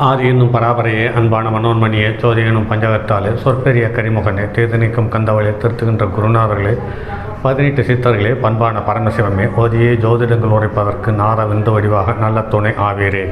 ஆதி என்னும் பராபரையே அன்பான மனோன்மணியே ஜோதி எனும் பஞ்சகத்தாலே சொற்பெரிய கரிமுகனே தேர்தனிக்கும் கந்தவளை திருத்துகின்ற குருநாதர்களே 18 சித்தர்களே பண்பான பரமசிவமே ஓதியே ஜோதிடங்கள் உரைப்பதற்கு நாத விந்து வடிவாக நல்ல துணை ஆவீரே.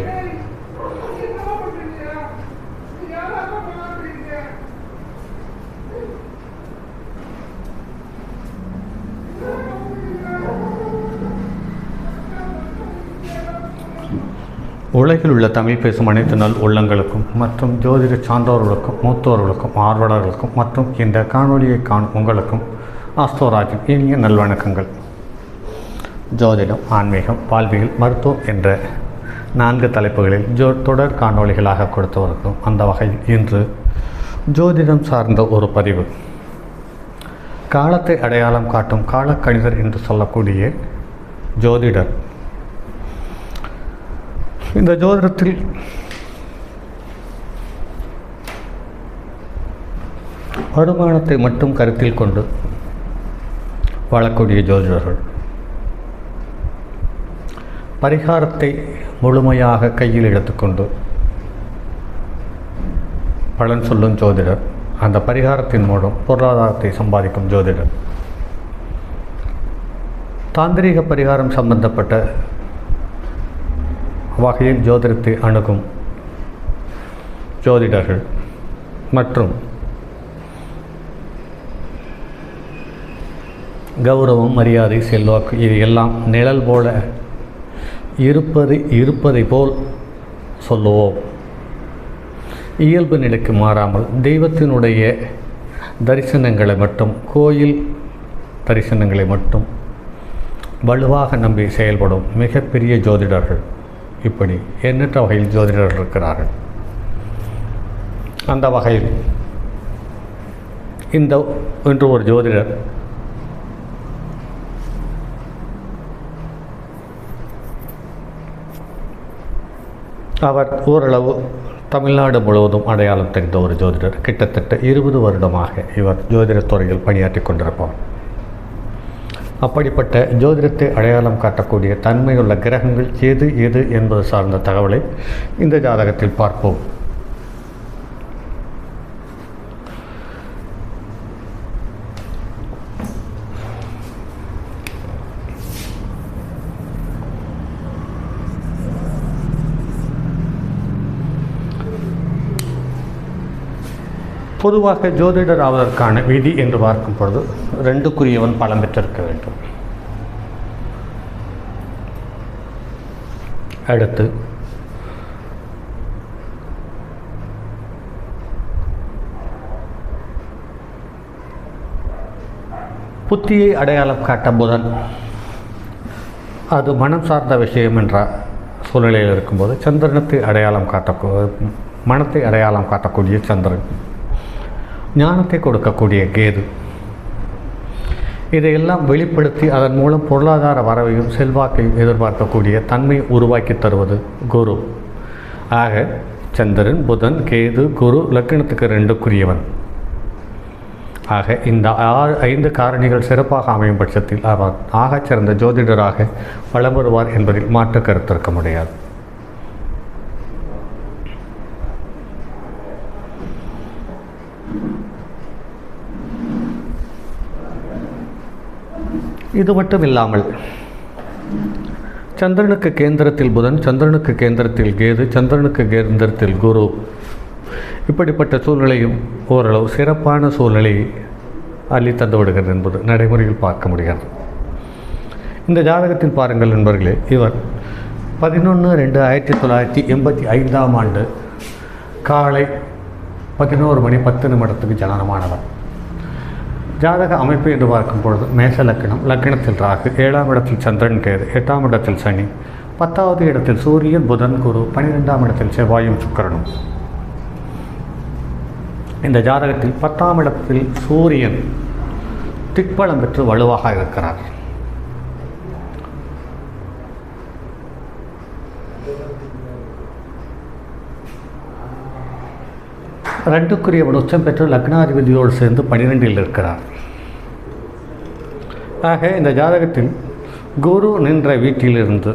உலகில் உள்ள தமிழ் பேசும் அனைத்து நல் உள்ளங்களுக்கும் மற்றும் ஜோதிட சான்றோர்களுக்கும் மூத்தோர்களுக்கும் ஆர்வலர்களுக்கும் மற்றும் இந்த காணொலியை காணும் உங்களுக்கும் ஆஸ்தோராஜின் இனிய நல்வணக்கங்கள். ஜோதிடம், ஆன்மீகம், வாழ்வியல், மருத்துவம் என்ற 4 தலைப்புகளில் தொடர் காணொலிகளாக கொடுத்து வருகிறோம். அந்த வகையில் இன்று ஜோதிடம் சார்ந்த ஒரு பதிவு. காலத்தை அடையாளம் காட்டும் காலக்கணிதர் என்று சொல்லக்கூடிய ஜோதிடர். இந்த ஜோதிடத்தில் வருமானத்தை மட்டும் கருத்தில் கொண்டு வாழக்கூடிய ஜோதிடர்கள், பரிகாரத்தை முழுமையாக கையில் எடுத்துக்கொண்டு பலன் சொல்லும் ஜோதிடர், அந்த பரிகாரத்தின் மூலம் பொருளாதாரத்தை சம்பாதிக்கும் ஜோதிடர், தாந்திரீக பரிகாரம் சம்பந்தப்பட்ட வகையில் ஜோதிடத்தை அணுகும் ஜோதிடர்கள் மற்றும் கௌரவம், மரியாதை, செல்வாக்கு இது எல்லாம் நிழல் போல இருப்பதை போல் சொல்லுவோம். இயல்பு நிலைக்கு மாறாமல் தெய்வத்தினுடைய தரிசனங்களை மட்டும், கோயில் தரிசனங்களை மட்டும் வலுவாக நம்பி செயல்படும் மிகப்பெரிய ஜோதிடர்கள், இப்படி எண்ணற்ற வகையில் ஜோதிடர்கள் இருக்கிறார்கள். அந்த வகையில் இன்று ஒரு ஜோதிடர் அவர் ஓரளவு தமிழ்நாடு முழுவதும் அடையாளம் தெரிந்த ஒரு ஜோதிடர். கிட்டத்தட்ட 20 வருடமாக இவர் ஜோதிடத் துறையில் பணியாற்றி கொண்டிருப்பார். அப்படிப்பட்ட ஜோதிடத்தை அடையாளம் காட்டக்கூடிய தன்மையுள்ள கிரகங்கள் எது என்பது சார்ந்த தகவலை இந்த ஜாதகத்தில் பார்ப்போம். பொதுவாக ஜோதிடர் ஆவதற்கான விதி என்று பார்க்கும் பொழுது 2க்குரியவன் பலம் பெற்றிருக்க வேண்டும். அடுத்து புத்தியை அடையாளம் காட்ட புதன், அது மனம் சார்ந்த விஷயம் என்ற சூழ்நிலையில் இருக்கும்போது சந்திரனத்தை மனத்தை அடையாளம் காட்டக்கூடிய சந்திரன், ஞானத்தை கொடுக்கக்கூடிய கேது, இதையெல்லாம் வெளிப்படுத்தி அதன் மூலம் பொருளாதார வரவையும் செல்வாக்கையும் எதிர்பார்க்கக்கூடிய தன்மையை உருவாக்கி தருவது குரு. ஆக சந்திரன், புதன், கேது, குரு லக்னத்துக்கு 2க்குரியவன். ஆக இந்த 5 காரணிகள் சிறப்பாக அமையும் பட்சத்தில் அவர் ஆகச்சிறந்த ஜோதிடராக வலம் வருவார் என்பதில் மாற்று கருத்து இருக்க முடியாது. இது மட்டும் இல்லாமல் சந்திரனுக்கு கேந்திரத்தில் புதன், சந்திரனுக்கு கேந்திரத்தில் கேது, சந்திரனுக்கு கேந்திரத்தில் குரு, இப்படிப்பட்ட சூழ்நிலையும் ஓரளவு சிறப்பான சூழ்நிலையை அள்ளி தந்து விடுகிறது என்பது நடைமுறையில் பார்க்க முடிகிறது. இந்த ஜாதகத்தில் பாருங்கள் நண்பர்களே, இவர் 11/2/1985 ஆண்டு காலை 11:10 ஜனனமானவர். ஜாதக அமைப்பு என்று பார்க்கும் பொழுது மேஷ லக்னம், லக்னத்தில் ராகு, 7ஆம் இடத்தில் சந்திரன், கேது, 8ஆம் இடத்தில் சனி, 10வது இடத்தில் சூரியன், புதன், குரு, 12ஆம் இடத்தில் செவ்வாயும் சுக்கிரனும். இந்த ஜாதகத்தில் 10ஆம் இடத்தில் சூரியன் திக்பலம் பெற்று வலுவாக இருக்கிறார். ரெண்டுக்குரியவன் உச்சம் பெற்று லக்னாதிபதியோடு சேர்ந்து 12இல் இருக்கிறார். ஆக இந்த ஜாதகத்தில் குரு நின்ற வீட்டிலிருந்து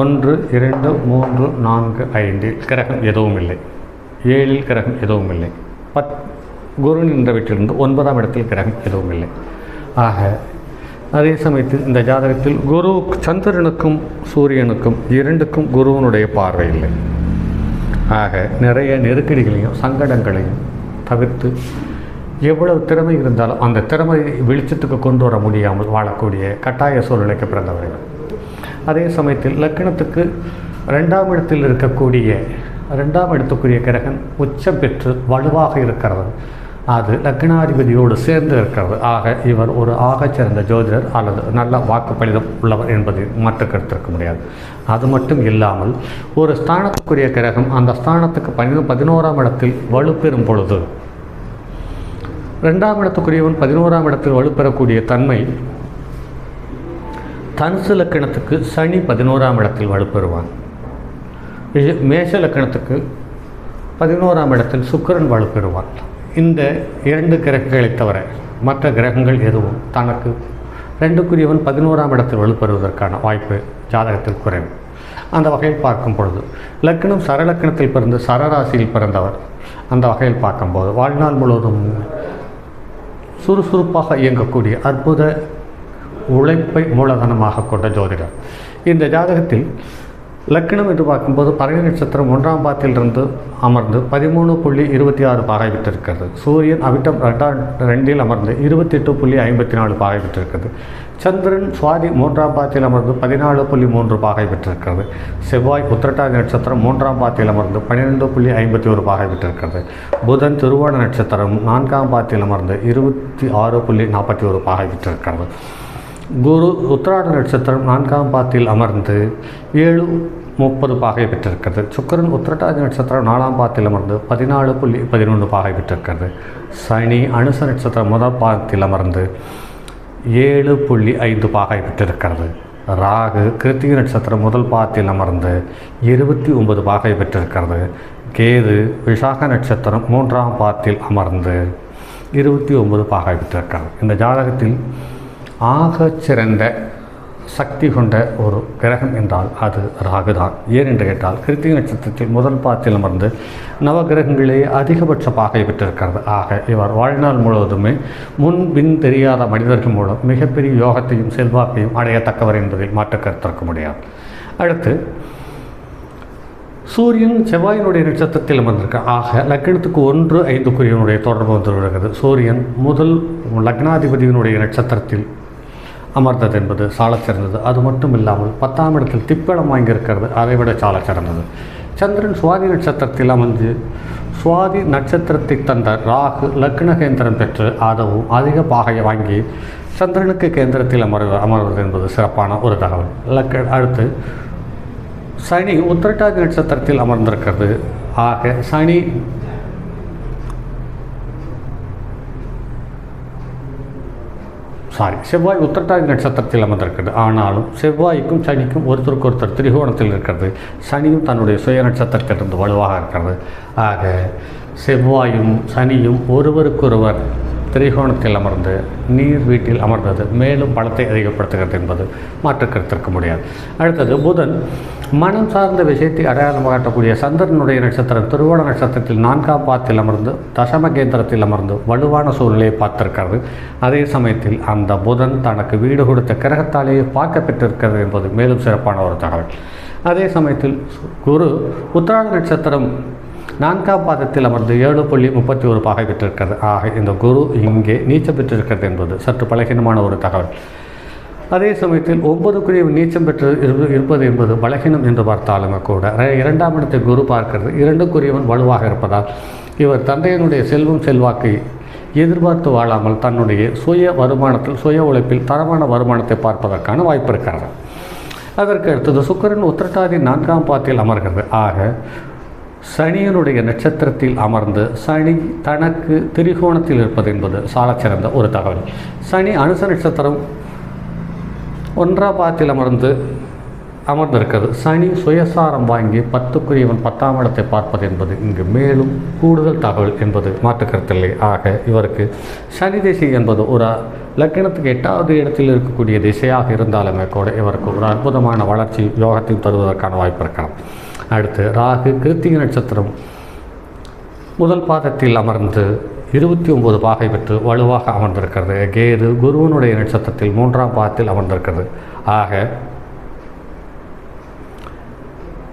1, 2, 3, 4, 5 கிரகம் எதுவும் இல்லை. 7 கிரகம் எதுவும் இல்லை. குரு நின்ற வீட்டிலிருந்து 9ஆம் இடத்தில் கிரகம் எதுவும் இல்லை. ஆக அதே சமயத்தில் இந்த ஜாதகத்தில் குரு சந்திரனுக்கும் சூரியனுக்கும் 2க்கும் குருவனுடைய பார்வை இல்லை. ஆக நிறைய நெருக்கடிகளையும் சங்கடங்களையும் தவிர்த்து எவ்வளவு திறமை இருந்தாலும் அந்த திறமை வெளிச்சத்துக்கு கொண்டு வர முடியாமல் வாழக்கூடிய கட்டாய சூழ்நிலைக்கு பிறந்தவர்கள். அதே சமயத்தில் லக்னத்துக்கு 2ஆம் இடத்தில் இருக்கக்கூடிய 2ஆம் இடத்துக்குரிய கிரகம் உச்சம் பெற்று வலுவாக இருக்கிறது. அது லக்னாதிபதியோடு சேர்ந்து இருக்கிறது. ஆக இவர் ஒரு ஆகச்சிறந்த ஜோதிடர் அல்லது நல்ல வாக்குப்பளிதம் உள்ளவர் என்பதை மாற்று கருத்திருக்க முடியாது. அது மட்டும் இல்லாமல் ஒரு ஸ்தானத்துக்குரிய கிரகம் அந்த ஸ்தானத்துக்கு 11ஆம் இடத்தில் வலுப்பெறும் பொழுது 2ஆம் இடத்துக்குரியவன் 11ஆம் இடத்தில் வலுப்பெறக்கூடிய தன்மை தனுசு லக்கணத்துக்கு சனி 11ஆம் இடத்தில் வலுப்பெறுவான். மேஷ லக்கணத்துக்கு 11ஆம் இடத்தில் சுக்கிரன் வலுப்பெறுவான். இந்த 2 கிரகங்களை தவிர மற்ற கிரகங்கள் எதுவும் தனக்கு 2க்குரியவன் 11ஆம் இடத்தில் வலுப்பெறுவதற்கான வாய்ப்பு ஜாதகத்தில் குறைவு. அந்த வகையில் பார்க்கும் பொழுது லக்னம் சரலக்கணத்தில் பிறந்து சரராசியில் பிறந்தவர். அந்த வகையில் பார்க்கும்போது வாழ்நாள் முழுவதும் சுறுசுறுப்பாக இயங்கக்கூடிய அற்புத உழைப்பை மூலதனமாக கொண்ட ஜோதிடர். இந்த ஜாதகத்தில் லக்னம் என்று பார்க்கும்போது பரணி நட்சத்திரம் 1ஆம் பாதத்திலிருந்து அமர்ந்து 13.26 பாகை பெற்றிருக்கிறது. சூரியன் அவிட்டம் 2இல் அமர்ந்து 28.54 பாகை பெற்றிருக்கிறது. சந்திரன் சுவாதி 3ஆம் பாதத்தில் அமர்ந்து 14.3 பாகை பெற்றிருக்கிறது. செவ்வாய் உத்திரட்டாதி நட்சத்திரம் 3ஆம் பாதத்தில் அமர்ந்து 12.51 பாகை பெற்றிருக்கிறது. புதன் திருவோண நட்சத்திரம் 4ஆம் பாதத்தில் அமர்ந்து 26.41 பாகை பெற்றிருக்கிறது. குரு உத்திராட நட்சத்திரம் 4ஆம் பாதத்தில் அமர்ந்து 7.30 பாகை பெற்றிருக்கிறது. சுக்கிரன் உத்திரட்டாதி நட்சத்திரம் 4ஆம் பாதத்தில் அமர்ந்து 14.11 பாகை பெற்றிருக்கிறது. சனி அனுச நட்சத்திரம் 1ஆம் பாதத்தில் அமர்ந்து 7.5 பாகை பெற்றிருக்கிறது. ராகு கிருத்திகை நட்சத்திரம் 1 பாதத்தில் அமர்ந்து 29 பாகை பெற்றிருக்கிறது. கேது விசாக நட்சத்திரம் 3ஆம் பாதத்தில் அமர்ந்து 29 பாகை பெற்றிருக்கிறது. இந்த ஜாதகத்தில் ஆகச்சிறந்த சக்தி கொண்ட ஒரு கிரகம் என்றால் அது ராகுதான். ஏனென்று கேட்டால் கிருத்திகை நட்சத்திரத்தில் 1 பாதத்தில் அமர்ந்து நவகிரகங்களே அதிகபட்ச பாகை பெற்றிருக்கிறது. ஆக இவர் வாழ்நாள் முழுவதுமே முன்பின் தெரியாத மனிதர்கள் மூலம் மிகப்பெரிய யோகத்தையும் செல்வாக்கையும் அடையத்தக்கவர் என்பதில் மாற்று கருத்திருக்க முடியாது. அடுத்து சூரியன் செவ்வாயினுடைய நட்சத்திரத்தில் அமர்ந்திருக்கார். ஆக லக்னத்துக்கு 1, 5க்குரியவனுடைய தொடர்பு வந்து விடுகிறது. சூரியன் முதல் லக்னாதிபதியினுடைய நட்சத்திரத்தில் அமர்ந்தது என்பது சாலச்சிறந்தது. அது மட்டும் இல்லாமல் 10ஆம் இடத்தில் திப்படம் வாங்கியிருக்கிறது, அதைவிட சாலச்சிறந்தது. சந்திரன் சுவாதி நட்சத்திரத்தில் அமர்ந்து சுவாதி நட்சத்திரத்தை தந்த ராகு லக்ன கேந்திரம் பெற்று அதுவும் அதிக பாகையை வாங்கி சந்திரனுக்கு கேந்திரத்தில் அமர்வது என்பது சிறப்பான ஒரு தகவல். அடுத்து சனி உத்திரட்டாதி நட்சத்திரத்தில் அமர்ந்திருக்கிறது. ஆக செவ்வாய் உத்திரட்டாதி நட்சத்திரத்தில் அமர்ந்திருக்கிறது. ஆனாலும் செவ்வாய்க்கும் சனிக்கும் ஒருத்தருக்கொருத்தர் திரிகோணத்தில் இருக்கிறது. சனியும் தன்னுடைய சுய நட்சத்திரத்திலிருந்து வலுவாக இருக்கிறது. ஆக செவ்வாயும் சனியும் ஒருவருக்கொருவர் திரிகோணத்தில் அமர்ந்து நீர் வீட்டில் அமர்ந்தது மேலும் பலத்தை அதிகப்படுத்துகிறது என்பது மாற்று கருத்திருக்க முடியாது. அடுத்தது புதன் மனம் சார்ந்த விஷயத்தை அடையாளம் காட்டக்கூடிய சந்திரனுடைய நட்சத்திரம் திருவோண நட்சத்திரத்தில் 4ஆம் பாதத்தில் அமர்ந்து தசம கேந்திரத்தில் அமர்ந்து வலுவான சூழ்நிலையை பார்த்திருக்கிறது. அதே சமயத்தில் அந்த புதன் தனக்கு வீடு கொடுத்த கிரகத்தாலேயே பார்க்க பெற்றிருக்கிறது என்பது மேலும் சிறப்பான ஒரு தகவல். அதே சமயத்தில் குரு உத்திராட நட்சத்திரம் 4ஆம் பாதத்தில் அமர்ந்து 7.31 பாகை பெற்றிருக்கிறது. ஆக இந்த குரு இங்கே நீச்சம் பெற்றிருக்கிறது என்பது சற்று பலகீனமான ஒரு தகவல். அதே சமயத்தில் 9க்குரிய நீச்சம் பெற்று இருப்பது என்பது பலகீனம் என்று பார்த்தாலும் கூட 2ஆம் இடத்தை குரு பார்க்கிறது. 2க்குரியவன் வலுவாக இருப்பதால் இவர் தந்தையினுடைய செல்வம் செல்வாக்கை எதிர்பார்த்து வாழாமல் தன்னுடைய சுய வருமானத்தில் சுய உழைப்பில் தரமான வருமானத்தை பார்ப்பதற்கான வாய்ப்பு இருக்கிறது. அதற்கு அடுத்தது சுக்கிரன் உத்திரட்டாதி 4ஆம் பாதத்தில் அமர்கிறது. ஆக சனியனுடைய நட்சத்திரத்தில் அமர்ந்து சனி தனக்கு திரிகோணத்தில் இருப்பது என்பது சாலச்சிறந்த ஒரு தகவல். சனி அனுச நட்சத்திரம் 1ஆம் பாதத்தில் அமர்ந்து அமர்ந்திருக்கிறது. சனி சுயசாரம் வாங்கி 10க்குரியவன் 10ஆம் இடத்தை பார்ப்பது என்பது இங்கு மேலும் கூடுதல் தகவல் என்பது மாற்றுக்கருத்தில்லை. ஆக இவருக்கு சனி திசை என்பது ஒரு லக்னத்துக்கு 8வது இடத்தில் இருக்கக்கூடிய திசையாக இருந்தாலுமே கூட இவருக்கு ஒரு அற்புதமான வளர்ச்சி யோகத்தையும் தருவதற்கான வாய்ப்பு இருக்கலாம். அடுத்து ராகு கிருத்திகை நட்சத்திரம் முதல் பாதத்தில் அமர்ந்து 29 பாகை பெற்று வலுவாக அமர்ந்திருக்கிறது. கேது குருவனுடைய நட்சத்திரத்தில் 3ஆம் பாதத்தில் அமர்ந்திருக்கிறது. ஆக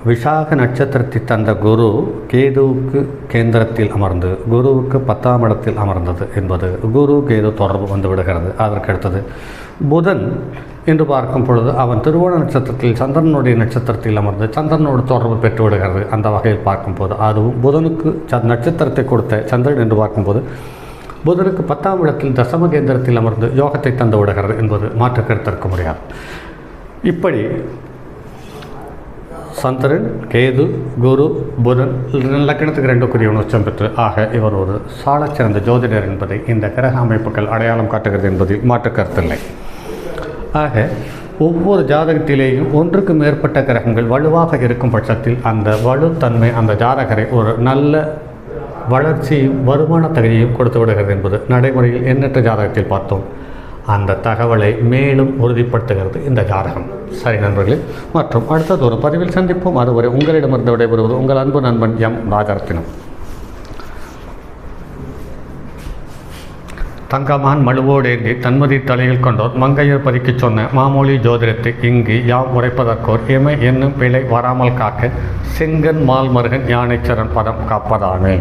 விசாக நட்சத்திரத்தை தந்த குரு கேதுவுக்கு கேந்திரத்தில் அமர்ந்து குருவுக்கு 10ஆம் இடத்தில் அமர்ந்தது என்பது குரு கேது தொடர்பு வந்து விடுகிறது. அதற்கடுத்தது புதன் என்று பார்க்கும் பொழுது அவன் திருவோண நட்சத்திரத்தில் சந்திரனுடைய நட்சத்திரத்தில் அமர்ந்து சந்திரனோடு தொடர்பு பெற்று விடுகிறது. அந்த வகையில் பார்க்கும்போது அதுவும் புதனுக்கு நட்சத்திரத்தை கொடுத்த சந்திரன் என்று பார்க்கும்போது புதனுக்கு 10ஆம் இடத்தில் தசம கேந்திரத்தில் அமர்ந்து யோகத்தை தந்து விடுகிறது என்பது மாற்று கருத்திருக்க முடியாது. இப்படி சந்திரன் கேது குரு புதன் லக்னத்துக்கு 2க்குரிய உச்சம் பெற்று ஆக இவர் ஒரு சாலச்சிறந்த ஜோதிடர் என்பதை இந்த கிரக அமைப்புகள் அடையாளம் காட்டுகிறது என்பதில் மாற்று கருத்தில்லை. ஆக ஒவ்வொரு ஜாதகத்திலேயும் ஒன்றுக்கு மேற்பட்ட கிரகங்கள் வலுவாக இருக்கும் பட்சத்தில் அந்த வலுத்தன்மை அந்த ஜாதகரை ஒரு நல்ல வளர்ச்சியும் வருமான தகுதியும் கொடுத்து விடுகிறது என்பது நடைமுறையில் எண்ணற்ற ஜாதகத்தில் பார்த்தோம். அந்த தகவலை மேலும் உறுதிப்படுத்துகிறது இந்த ஜாதகம். சரி நண்பர்களே, மற்றும் அடுத்தது ஒரு பதிவில் சந்திப்போம். அதுவரை உங்களிடமிருந்து விடைபெறுவது உங்கள் அன்பு நண்பன் எம் ராஜரத்தினம். தங்கமான் மழுவோடேந்தி தன்மதி தலையில் கொண்டோர் மங்கையர் பதிக்கு சொன்ன மாமொழி ஜோதிடத்தை இங்கு யாம் உரைப்பதற்கோர் எமை என்னும் பிழை வராமல் காக்க செங்கன் மால் மருகன் யானைச்சரன் பதம் காப்பதாமே.